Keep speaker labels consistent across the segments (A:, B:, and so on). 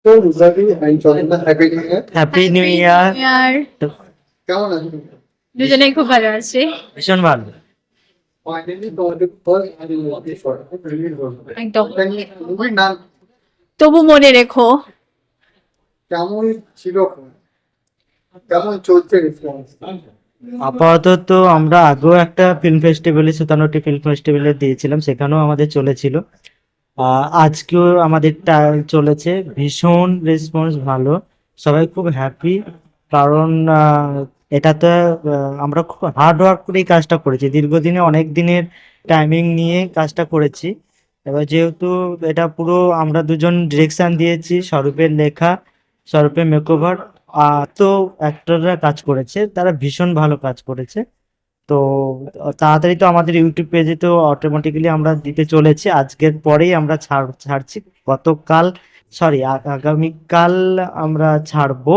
A: তো রুজাদি আই Jagannath happy new year.
B: Happy new year.
C: Year.
A: কেমন আছো?
C: দুজনেই খুব ভালো আছি।
B: ভীষণ ভালো।
A: ফাইনালি তোমাদের ফার্স্ট মুভি শর্ট রিলিজ হলো।
C: একদম।
A: মুভির নাম
C: তবু মনে রেখো।
A: কেমন ছিল? কেমন চলছে রেসপন্স?
B: আপাতত আমরা আগেও একটা ফিল্ম ফেস্টিভ্যালে 57টি ফিল্ম ফেস্টিভ্যালে দিয়েছিলাম, সেখানেও আমাদের চলেছিল। আজকেও আমাদেরটা চলেছে, ভীষণ রেসপন্স ভালো, সবাই খুব হ্যাপি। কারণ এটাতে আমরা খুব হার্ড ওয়ার্ক করে এই কাজটা করেছি, দীর্ঘদিনে অনেক দিনের টাইমিং নিয়ে কাজটা করেছি। এবার যেহেতু এটা পুরো আমরা দুজন ডিরেকশন দিয়েছি, স্বরূপের লেখা, স্বরূপের মেকওভার, তো অ্যাক্টররা কাজ করেছে, তারা ভীষণ ভালো কাজ করেছে। তো তাড়াতাড়ি তো আমাদের ইউটিউব পেজে তো অটোমেটিক্যালি আমরা দিতে চলেছি, আজকের পরেই আমরা ছাড়ছি। গতকাল সরি আগামীকাল আমরা ছাড়বো।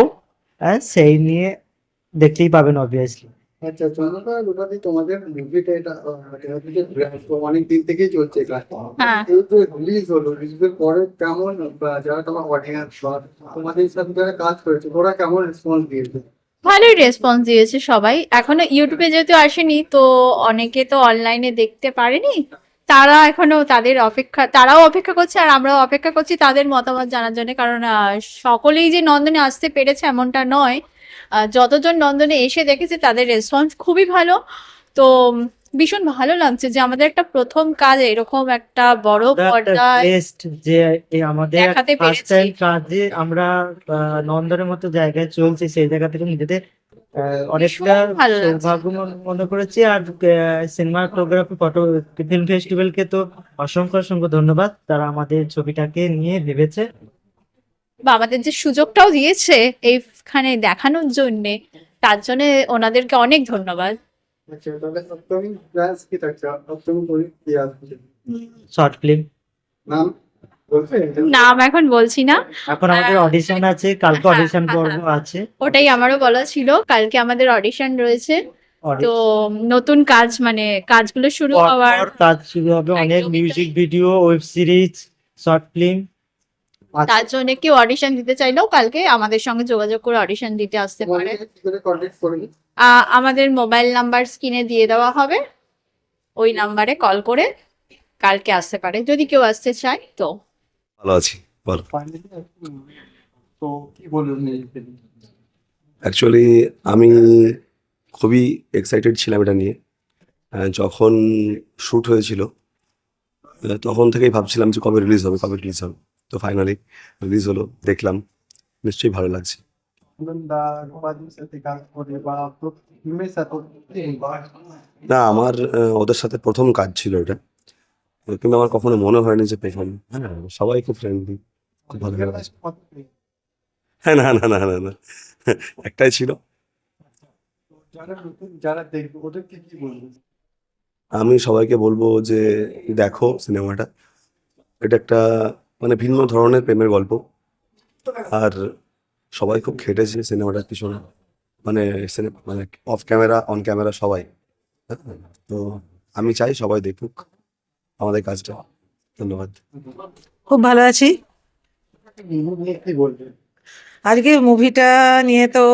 B: সেই নিয়ে দেখতেই পাবেন অবভিয়াসলি।
A: আচ্ছা চন্দ্রকা রুজাদি তোমাদের মুভিটা এটা অনেক দিন থেকেই চলছে কাজটা।
C: হ্যাঁ।
A: এই যে রিলিজ হলো, রিলিজের পরে কেমন বা যারা তোমার অডিয়েন্স বা তোমাদের সাথে যারা কাজ করেছে ওরা কেমন রেসপন্স দিয়েছে?
C: ভালোই রেসপন্স দিয়েছে সবাই। এখনো ইউটিউবে যেহেতু আসেনি, তো অনেকে তো অনলাইনে দেখতে পারেনি, তারা এখনো তারাও অপেক্ষা করছে, আর আমরাও অপেক্ষা করছি তাদের মতামত জানার জন্য। কারণ সকলেই যে নন্দনে আসতে পেরেছে এমনটা নয়। যতজন নন্দনে এসে দেখেছে তাদের রেসপন্স খুবই ভালো। তো ভীষণ ভালো লাগছে যে আমাদের একটা প্রথম কাজ এরকম একটা বড় পর্দায়
B: বেস্ট যে আমাদের
C: দেখাতে
B: ফার্স্ট
C: পেরেছি।
B: টাইম কাজে আমরা নন্দনের মতো জায়গায় চলছি, সেই জায়গা থেকে নিজেদের অনেকটা
C: ভীষণ ভালো লাগছে।
B: সৌভাগ্য মনে করেছি। আর সিনেমাটোগ্রাফি ফটো ফিল্ম ফেস্টিভ্যালকে তো অসংখ্য অসংখ্য ধন্যবাদ, তারা আমাদের ছবিটাকে নিয়ে ভেবেছে।
C: বা আমাদের যে সুযোগটাও দিয়েছে এইখানে দেখানোর জন্যে, তার জন্য ওনাদেরকে অনেক ধন্যবাদ।
A: আচ্ছা তাহলে আপকামিং প্ল্যানস কি থাকছে? আপকামিং করে কি আসছে?
B: শর্ট ফিল্ম
A: নাম বলছে?
C: নাম এখন বলছি না।
B: এখন আমাদের অডিশন আছে, কালকে
C: হ্যাঁ,
B: অডিশন
C: হ্যাঁ,
B: পর্ব
C: হ্যাঁ।
B: আছে।
C: ওটাই আমারও বলা ছিল, কালকে আমাদের অডিশন রয়েছে। তো নতুন কাজ মানে কাজগুলো শুরু হওয়ার
B: পরপর কাজ শুরু হবে, অনেক
C: একদমই
B: মিউজিক
C: তাই।
B: Video, web series, short film.
C: তার জন্য কেউ অডিশন দিতে চাইলেও কালকে আমাদের সঙ্গে যোগাযোগ করে অডিশন দিতে আসতে পারে।
A: কি করে কন্ট্যাক্ট করবি?
C: আমাদের মোবাইল নাম্বার স্ক্রিনে দিয়ে দেওয়া হবে, ওই নাম্বারে কল করে কালকে আসতে পারে যদি কেউ আসতে চায়। তো
D: ভালো আছি, বল।
A: ফাইনালি তো কি বলবেন এই film?
D: অ্যাকচুয়ালি আমি খুবই এক্সাইটেড ছিলাম এটা নিয়ে। যখন শ্যুট হয়েছিল তখন থেকেই ভাবছিলাম যে কবে রিলিজ হবে, কবে রিলিজ হবে। তো ফাইনালি রিলিজ হলো, দেখলাম, নিশ্চয়ই ভালো লাগছে।
A: দা রূপাদির সাথে কাজ করে বা ফিল্মের সাথে
D: না, আমার ওদের সাথে প্রথম কাজ ছিল এটা, কিন্তু আমার কখনো মনে হয়নি যে প্রথম। হ্যাঁ, সবাই খুব ফ্রেন্ডলি, খুব ভালো লাগছে। হ্যাঁ, না না না না না, একটাই ছিল।
A: যারা নতুন যারা দেখবে ওদেরকে কি বলবো?
D: আমি সবাইকে বলবো যে দেখো সিনেমাটা, এটা একটা মানে ভিন্ন ধরনের প্রেমের গল্প। আর সবাই খুব খেটেছে সিনেমাটার পিছনে, মানে মানে অফ ক্যামেরা অন ক্যামেরা সবাই। হ্যাঁ, তো আমি চাই সবাই দেখুক আমাদের কাজটা। ধন্যবাদ।
E: খুব ভালো আছি।
A: কি বলবে?
E: আজকে মুভিটা নিয়ে তো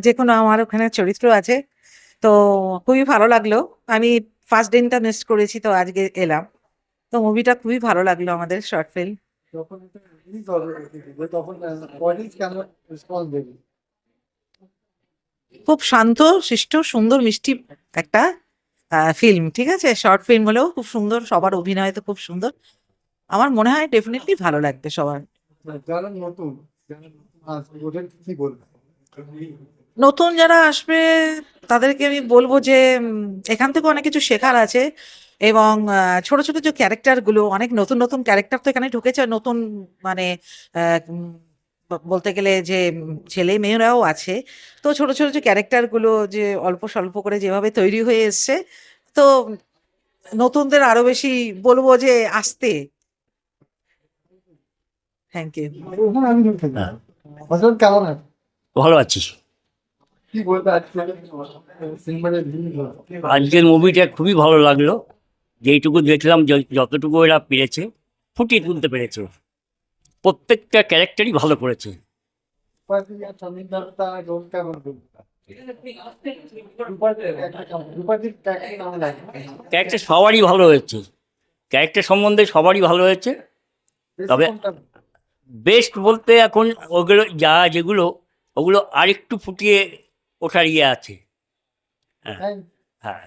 E: যে কোনো আমার ওখানে চরিত্র আছে, তো খুবই ভালো লাগলো। আমি ফার্স্ট দিনটা মিস করেছি, তো আজকে এলাম। তো মুভিটা খুবই ভালো লাগলো আমাদের শর্ট ফিল্ম।
A: যখন এটা রিলিজ হবে তখন অডিয়েন্স কেমন রেসপন্স দেবে?
E: খুব শান্ত শিষ্ট সুন্দর মিষ্টি একটা ফিল্ম, ঠিক আছে। শর্ট ফিল্ম হলেও খুব সুন্দর, সবার অভিনয় তো খুব সুন্দর। আমার মনে হয় ডেফিনেটলি ভালো লাগবে সবার।
A: যারা নতুন আসবে ওদেরকে কি বলবে?
E: নতুন যারা আসবে তাদেরকে আমি বলবো যে এখান থেকে অনেক কিছু শেখার আছে, এবং ছোট ছোট যে ক্যারেক্টারগুলো, অনেক নতুন নতুন ক্যারেক্টার তো এখানে ঢুকেছে, নতুন মানে বলতে গেলে যে ছেলে মেয়েরাও আছে। তো ছোট ছোট যে ক্যারেক্টারগুলো যে অল্প স্বল্প করে যেভাবে তৈরি হয়ে এসছে, তো নতুনদের আরো বেশি বলবো যে আসতে। Thank you.
A: আমি আসলে কেমন আছে?
F: ভালো আছিস?
A: কি বলবে আজকে সিনেমাটা রিলিজ হলো?
F: আজকের মুভিটা খুবই ভালো লাগলো। যেইটুকু দেখলাম, যতটুকু এরা পেরেছে ফুটিয়ে তুলতে পেরেছে। প্রত্যেকটা ক্যারেক্টারই ভালো করেছে।
A: রূপাদি আর সমীর দত্তার রোল কেমন করবে? রূপাদির ক্যারেক্টার কেমন লাগে?
F: ক্যারেক্টার সবারই ভালো হয়েছে, ক্যারেক্টার সম্বন্ধে সবারই ভালো হয়েছে। তবে
A: কোনটা?
F: বেস্ট বলতে এখন ওগুলো যেগুলো ওগুলো আরেকটু ফুটিয়ে ওঠার ইয়ে আছে। হ্যাঁ
A: হ্যাঁ,
F: হ্যাঁ